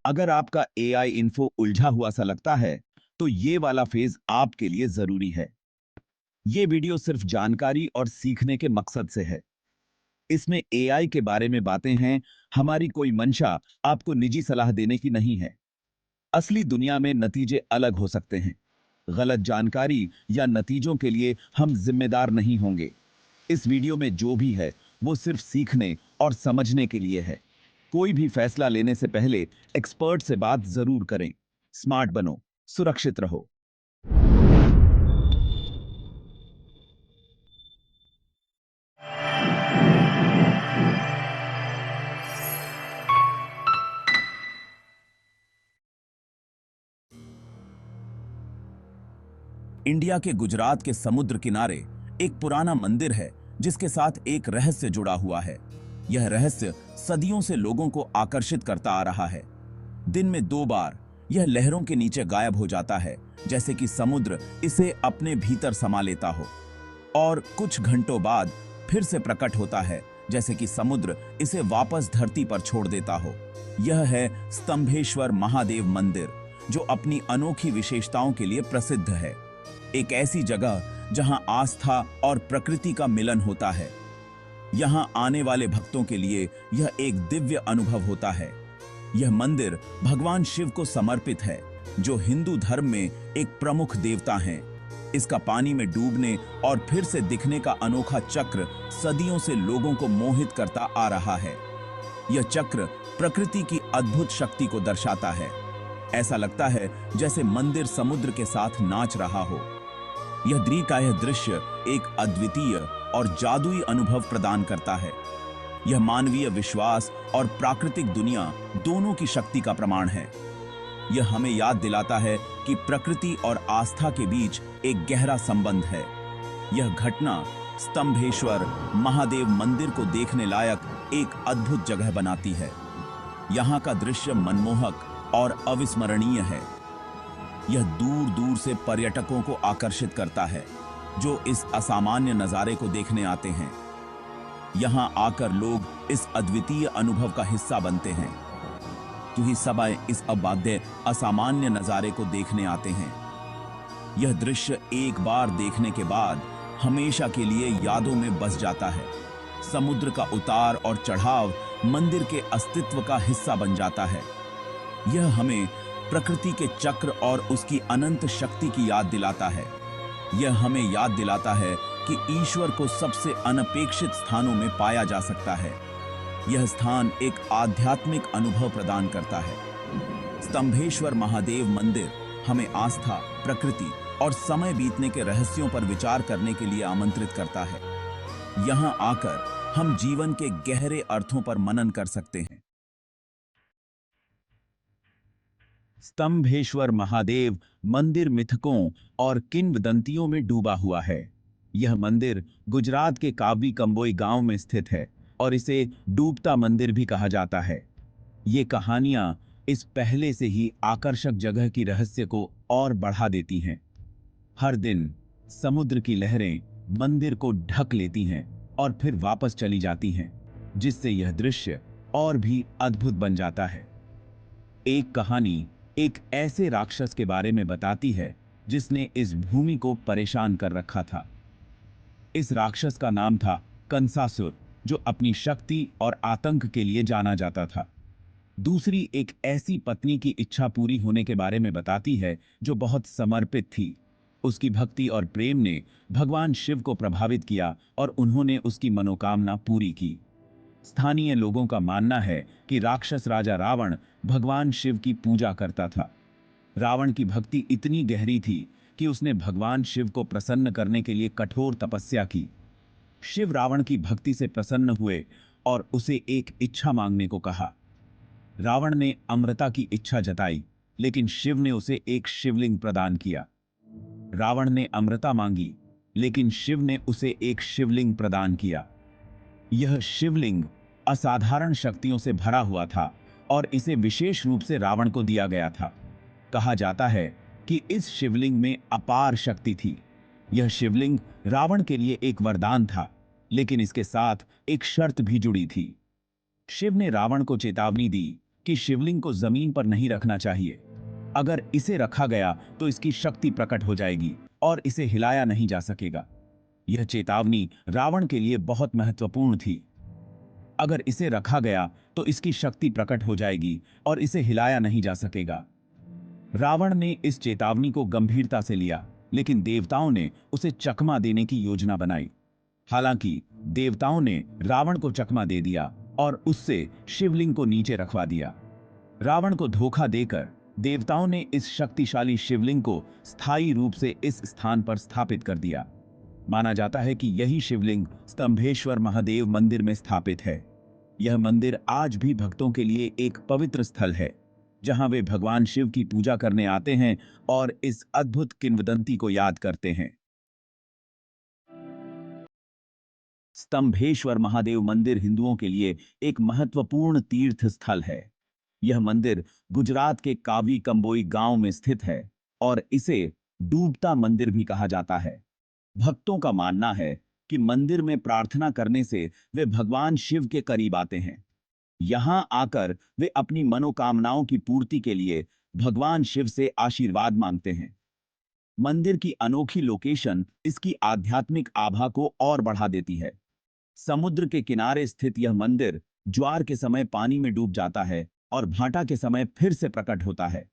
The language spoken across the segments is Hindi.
अगर आपका एआई इन्फो उलझा हुआ सा लगता है, तो ये वाला फेज आपके लिए जरूरी है। ये वीडियो सिर्फ जानकारी और सीखने के मकसद से है। इसमें एआई के बारे में बातें हैं, हमारी कोई मंशा आपको निजी सलाह देने की नहीं है। असली दुनिया में नतीजे अलग हो सकते हैं। गलत जानकारी या नतीजों के लिए हम जिम्मेदार नहीं होंगे। इस वीडियो में जो भी है, वो सिर्फ सीखने और समझने के लिए है। कोई भी फैसला लेने से पहले एक्सपर्ट से बात जरूर करें। स्मार्ट बनो, सुरक्षित रहो। इंडिया के गुजरात के समुद्र किनारे एक पुराना मंदिर है, जिसके साथ एक रहस्य जुड़ा हुआ है। यह रहस्य सदियों से लोगों को आकर्षित करता आ रहा है। दिन में 2 बार यह लहरों के नीचे गायब हो जाता है, जैसे कि समुद्र इसे अपने भीतर समा लेता हो। और कुछ घंटों बाद फिर से प्रकट होता है, जैसे कि समुद्र इसे वापस धरती पर छोड़ देता हो। यह है स्तंभेश्वर महादेव मंदिर, जो अपनी अनोखी विशेषताओं के लिए प्रसिद्ध है। एक ऐसी जगह जहां आस्था और प्रकृति का मिलन होता है। यहां आने वाले भक्तों के लिए यह एक दिव्य अनुभव होता है। यह मंदिर भगवान शिव को समर्पित है, जो हिंदू धर्म में एक प्रमुख देवता हैं। इसका पानी में डूबने और फिर से दिखने का अनोखा चक्र सदियों से लोगों को मोहित करता आ रहा है। यह चक्र प्रकृति की अद्भुत शक्ति को दर्शाता है। ऐसा लगता है जैसे मंदिर समुद्र के साथ नाच रहा हो। यह द्विकाय दृश्य एक अद्वितीय और जादुई अनुभव प्रदान करता है। यह मानवीय विश्वास और प्राकृतिक दुनिया दोनों की शक्ति का प्रमाण है। यह हमें याद दिलाता है कि प्रकृति और आस्था के बीच एक गहरा संबंध है। यह घटना स्तंभेश्वर महादेव मंदिर को देखने लायक एक अद्भुत जगह बनाती है। यहाँ का दृश्य मनमोहक और अविस्मरणीय है। यह दूर दूर से पर्यटकों को आकर्षित करता है, जो इस असामान्य नज़ारे को देखने आते हैं। यहाँ आकर लोग इस अद्वितीय अनुभव का हिस्सा बनते हैं, क्योंकि सभी इस अबाध्य असामान्य नज़ारे को देखने आते हैं। यह दृश्य एक बार देखने के बाद हमेशा के लिए यादों में बस जाता है। समुद्र का उतार और चढ़ाव मंदिर के अस्तित्व का हिस्सा बन जाता है। यह हमें प्रकृति के चक्र और उसकी अनंत शक्ति की याद दिलाता है। यह हमें याद दिलाता है कि ईश्वर को सबसे अनपेक्षित स्थानों में पाया जा सकता है। यह स्थान एक आध्यात्मिक अनुभव प्रदान करता है। स्तंभेश्वर महादेव मंदिर हमें आस्था, प्रकृति और समय बीतने के रहस्यों पर विचार करने के लिए आमंत्रित करता है। यहाँ आकर हम जीवन के गहरे अर्थों पर मनन कर सकते हैं। स्तंभेश्वर महादेव मंदिर मिथकों और किंवदंतियों में डूबा हुआ है। यह मंदिर गुजरात के कावी कंबोई गांव में स्थित है और इसे डूबता मंदिर भी कहा जाता है। ये कहानियां इस पहले से ही आकर्षक जगह की रहस्य को और बढ़ा देती हैं। हर दिन समुद्र की लहरें मंदिर को ढक लेती हैं और फिर वापस चली जाती हैं, जिससे यह दृश्य और भी अद्भुत बन जाता है। एक कहानी एक ऐसे राक्षस के बारे में बताती है, जिसने इस भूमि को परेशान कर रखा था। इस राक्षस का नाम था कंसासुर, जो अपनी शक्ति और आतंक के लिए जाना जाता था। दूसरी एक ऐसी पत्नी की इच्छा पूरी होने के बारे में बताती है, जो बहुत समर्पित थी। उसकी भक्ति और प्रेम ने भगवान शिव को प्रभावित किया और उन्होंने उसकी मनोकामना पूरी की। स्थानीय लोगों का मानना है कि राक्षस राजा रावण भगवान शिव की पूजा करता था। रावण की भक्ति इतनी गहरी थी कि उसने भगवान शिव को प्रसन्न करने के लिए कठोर तपस्या की। शिव रावण की भक्ति से प्रसन्न हुए और उसे एक इच्छा मांगने को कहा। रावण ने अमृता की इच्छा जताई, लेकिन शिव ने उसे एक शिवलिंग प्रदान किया। रावण ने अमृता मांगी, लेकिन शिव ने उसे एक शिवलिंग प्रदान किया। यह शिवलिंग असाधारण शक्तियों से भरा हुआ था और इसे विशेष रूप से रावण को दिया गया था। कहा जाता है कि इस शिवलिंग में अपार शक्ति थी। यह शिवलिंग रावण के लिए एक वरदान था, लेकिन इसके साथ एक शर्त भी जुड़ी थी। शिव ने रावण को चेतावनी दी कि शिवलिंग को जमीन पर नहीं रखना चाहिए। अगर इसे रखा गया तो इसकी शक्ति प्रकट हो जाएगी और इसे हिलाया नहीं जा सकेगा। यह चेतावनी रावण के लिए बहुत महत्वपूर्ण थी। अगर इसे रखा गया तो इसकी शक्ति प्रकट हो जाएगी और इसे हिलाया नहीं जा सकेगा। रावण ने इस चेतावनी को गंभीरता से लिया, लेकिन देवताओं ने उसे चकमा देने की योजना बनाई। हालांकि देवताओं ने रावण को चकमा दे दिया और उससे शिवलिंग को नीचे रखवा दिया। रावण को धोखा देकर देवताओं ने इस शक्तिशाली शिवलिंग को स्थायी रूप से इस स्थान पर स्थापित कर दिया। माना जाता है कि यही शिवलिंग स्तंभेश्वर महादेव मंदिर में स्थापित है। यह मंदिर आज भी भक्तों के लिए एक पवित्र स्थल है, जहां वे भगवान शिव की पूजा करने आते हैं और इस अद्भुत किंवदंती को याद करते हैं। स्तंभेश्वर महादेव मंदिर हिंदुओं के लिए एक महत्वपूर्ण तीर्थ स्थल है। यह मंदिर गुजरात के कावी कंबोई गांव में स्थित है और इसे डूबता मंदिर भी कहा जाता है। भक्तों का मानना है कि मंदिर में प्रार्थना करने से वे भगवान शिव के करीब आते हैं। यहां आकर वे अपनी मनोकामनाओं की पूर्ति के लिए भगवान शिव से आशीर्वाद मांगते हैं। मंदिर की अनोखी लोकेशन इसकी आध्यात्मिक आभा को और बढ़ा देती है। समुद्र के किनारे स्थित यह मंदिर ज्वार के समय पानी में डूब जाता है और भाटा के समय फिर से प्रकट होता है।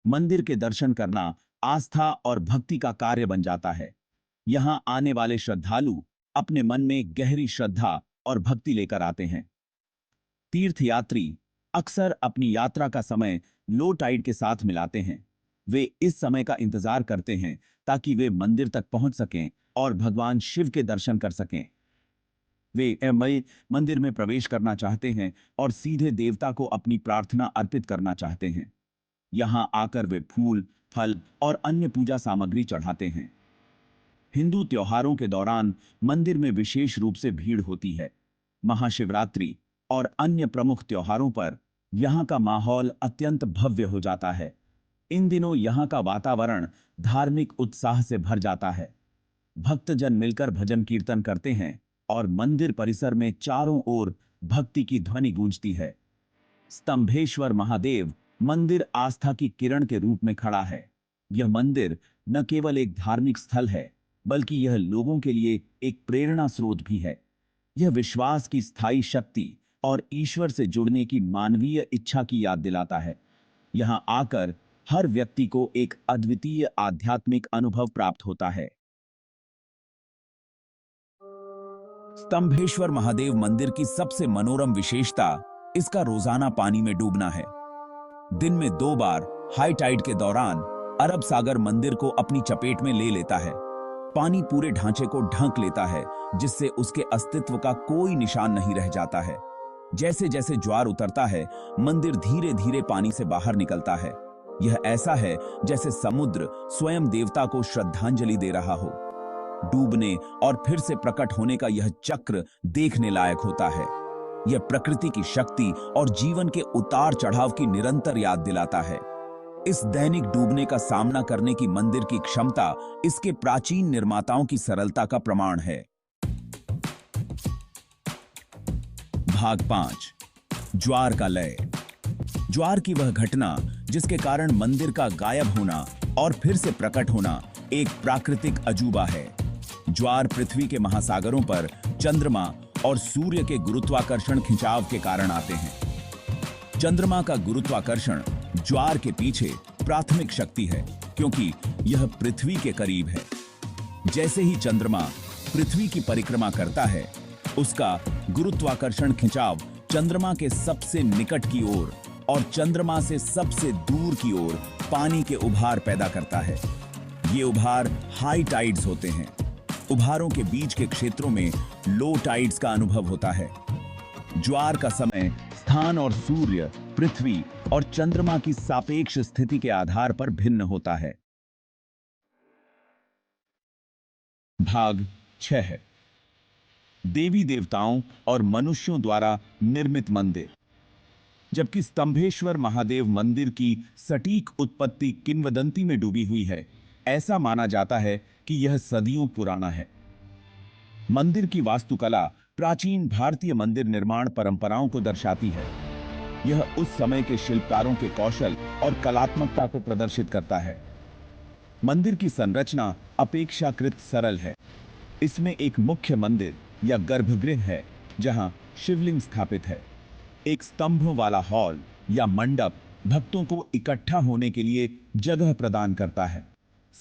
मंदिर के दर्शन करना आस्था और भक्ति का कार्य बन जाता है। यहां आने वाले श्रद्धालु अपने मन में गहरी श्रद्धा और भक्ति लेकर आते हैं। तीर्थयात्री अक्सर अपनी यात्रा का समय लो टाइड के साथ मिलाते हैं। वे इस समय का इंतजार करते हैं ताकि वे मंदिर तक पहुंच सकें और भगवान शिव के दर्शन कर सकें। वे मंदिर में प्रवेश करना चाहते हैं और सीधे देवता को अपनी प्रार्थना अर्पित करना चाहते हैं। यहां आकर वे फूल, फल और अन्य पूजा सामग्री चढ़ाते हैं। हिंदू त्योहारों के दौरान मंदिर में विशेष रूप से भीड़ होती है। महाशिवरात्रि और अन्य प्रमुख त्योहारों पर यहां का माहौल अत्यंत भव्य हो जाता है। इन दिनों यहां का वातावरण धार्मिक उत्साह से भर जाता है। भक्तजन मिलकर भजन कीर्तन करते हैं और मंदिर परिसर में चारों ओर भक्ति की ध्वनि गूंजती है। स्तंभेश्वर महादेव मंदिर आस्था की किरण के रूप में खड़ा है। यह मंदिर न केवल एक धार्मिक स्थल है, बल्कि यह लोगों के लिए एक प्रेरणा स्रोत भी है। यह विश्वास की स्थायी शक्ति और ईश्वर से जुड़ने की मानवीय इच्छा की याद दिलाता है। यहां आकर हर व्यक्ति को एक अद्वितीय आध्यात्मिक अनुभव प्राप्त होता है। स्तंभेश्वर महादेव मंदिर की सबसे मनोरम विशेषता इसका रोजाना पानी में डूबना है। दिन में 2 बार हाई टाइड के दौरान अरब सागर मंदिर को अपनी चपेट में ले लेता है। पानी पूरे ढांचे को ढक लेता है, जिससे उसके अस्तित्व का कोई निशान नहीं रह जाता है। जैसे जैसे ज्वार उतरता है, मंदिर धीरे धीरे पानी से बाहर निकलता है। यह ऐसा है जैसे समुद्र स्वयं देवता को श्रद्धांजलि दे रहा हो। डूबने और फिर से प्रकट होने का यह चक्र देखने लायक होता है। यह प्रकृति की शक्ति और जीवन के उतार चढ़ाव की निरंतर याद दिलाता है। इस दैनिक डूबने का सामना करने की मंदिर की क्षमता इसके प्राचीन निर्माताओं की सरलता का प्रमाण है। भाग 5, ज्वार का लय। ज्वार की वह घटना जिसके कारण मंदिर का गायब होना और फिर से प्रकट होना एक प्राकृतिक अजूबा है। ज्वार पृथ्वी के महासागरों पर चंद्रमा और सूर्य के गुरुत्वाकर्षण खिंचाव के कारण आते हैं। चंद्रमा का गुरुत्वाकर्षण ज्वार के पीछे प्राथमिक शक्ति है, क्योंकि यह पृथ्वी के करीब है। जैसे ही चंद्रमा पृथ्वी की परिक्रमा करता है, उसका गुरुत्वाकर्षण खिंचाव चंद्रमा के सबसे निकट की ओर और चंद्रमा से सबसे दूर की ओर पानी के उभार पैदा करता है। ये उभार हाई टाइड्स होते हैं। उभारों के बीच के क्षेत्रों में लो टाइड्स का अनुभव होता है। ज्वार का समय स्थान और सूर्य, पृथ्वी और चंद्रमा की सापेक्ष स्थिति के आधार पर भिन्न होता है। भाग 6 है देवी देवताओं और मनुष्यों द्वारा निर्मित मंदिर। जबकि स्तंभेश्वर महादेव मंदिर की सटीक उत्पत्ति किंवदंती में डूबी हुई है, ऐसा माना जाता है कि यह सदियों पुराना है। मंदिर की वास्तुकला प्राचीन भारतीय मंदिर निर्माण परंपराओं को दर्शाती है। यह उस समय के शिल्पकारों के कौशल और कलात्मकता को प्रदर्शित करता है। मंदिर की संरचना अपेक्षाकृत सरल है। इसमें एक मुख्य मंदिर या गर्भगृह है जहां शिवलिंग स्थापित है। एक स्तंभों वाला हॉल या मंडप भक्तों को इकट्ठा होने के लिए जगह प्रदान करता है।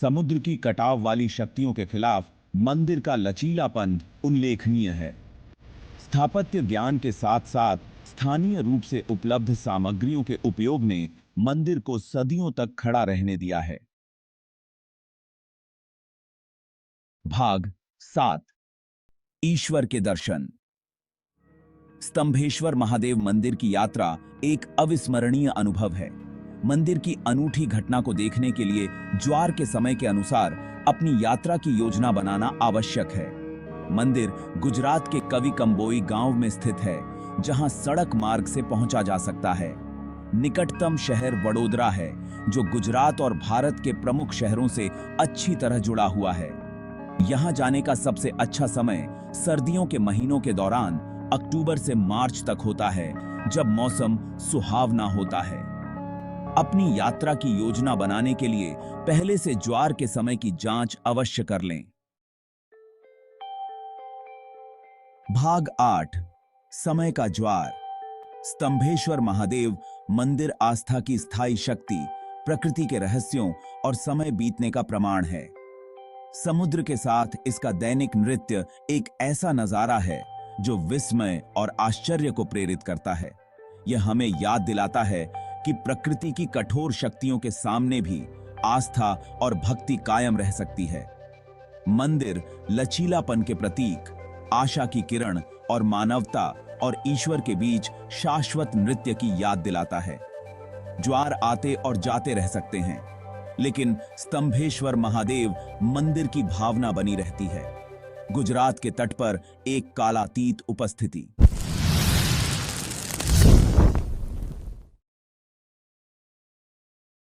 समुद्र की कटाव वाली शक्तियों के खिलाफ मंदिर का लचीलापन उल्लेखनीय है। स्थापत्य ज्ञान के साथ साथ स्थानीय रूप से उपलब्ध सामग्रियों के उपयोग ने मंदिर को सदियों तक खड़ा रहने दिया है। भाग 7 ईश्वर के दर्शन। स्तंभेश्वर महादेव मंदिर की यात्रा एक अविस्मरणीय अनुभव है। मंदिर की अनूठी घटना को देखने के लिए ज्वार के समय के अनुसार अपनी यात्रा की योजना बनाना आवश्यक है। मंदिर गुजरात के कवि कंबोई गांव में स्थित है, जहां सड़क मार्ग से पहुंचा जा सकता है। निकटतम शहर वडोदरा है, जो गुजरात और भारत के प्रमुख शहरों से अच्छी तरह जुड़ा हुआ है। यहां जाने का सबसे अच्छा समय सर्दियों के महीनों के दौरान अक्टूबर से मार्च तक होता है, जब मौसम सुहावना होता है। अपनी यात्रा की योजना बनाने के लिए पहले से ज्वार के समय की जांच अवश्य कर लें। भाग 8 समय का ज्वार। स्तंभेश्वर महादेव मंदिर आस्था की स्थायी शक्ति, प्रकृति के रहस्यों और समय बीतने का प्रमाण है। समुद्र के साथ इसका दैनिक नृत्य एक ऐसा नजारा है जो विस्मय और आश्चर्य को प्रेरित करता है। यह हमें याद दिलाता है कि प्रकृति की कठोर शक्तियों के सामने भी आस्था और भक्ति कायम रह सकती है। मंदिर लचीलापन के प्रतीक, आशा की किरण और मानवता और ईश्वर के बीच शाश्वत नृत्य की याद दिलाता है। ज्वार आते और जाते रह सकते हैं, लेकिन स्तंभेश्वर महादेव मंदिर की भावना बनी रहती है। गुजरात के तट पर एक कालातीत उपस्थिति।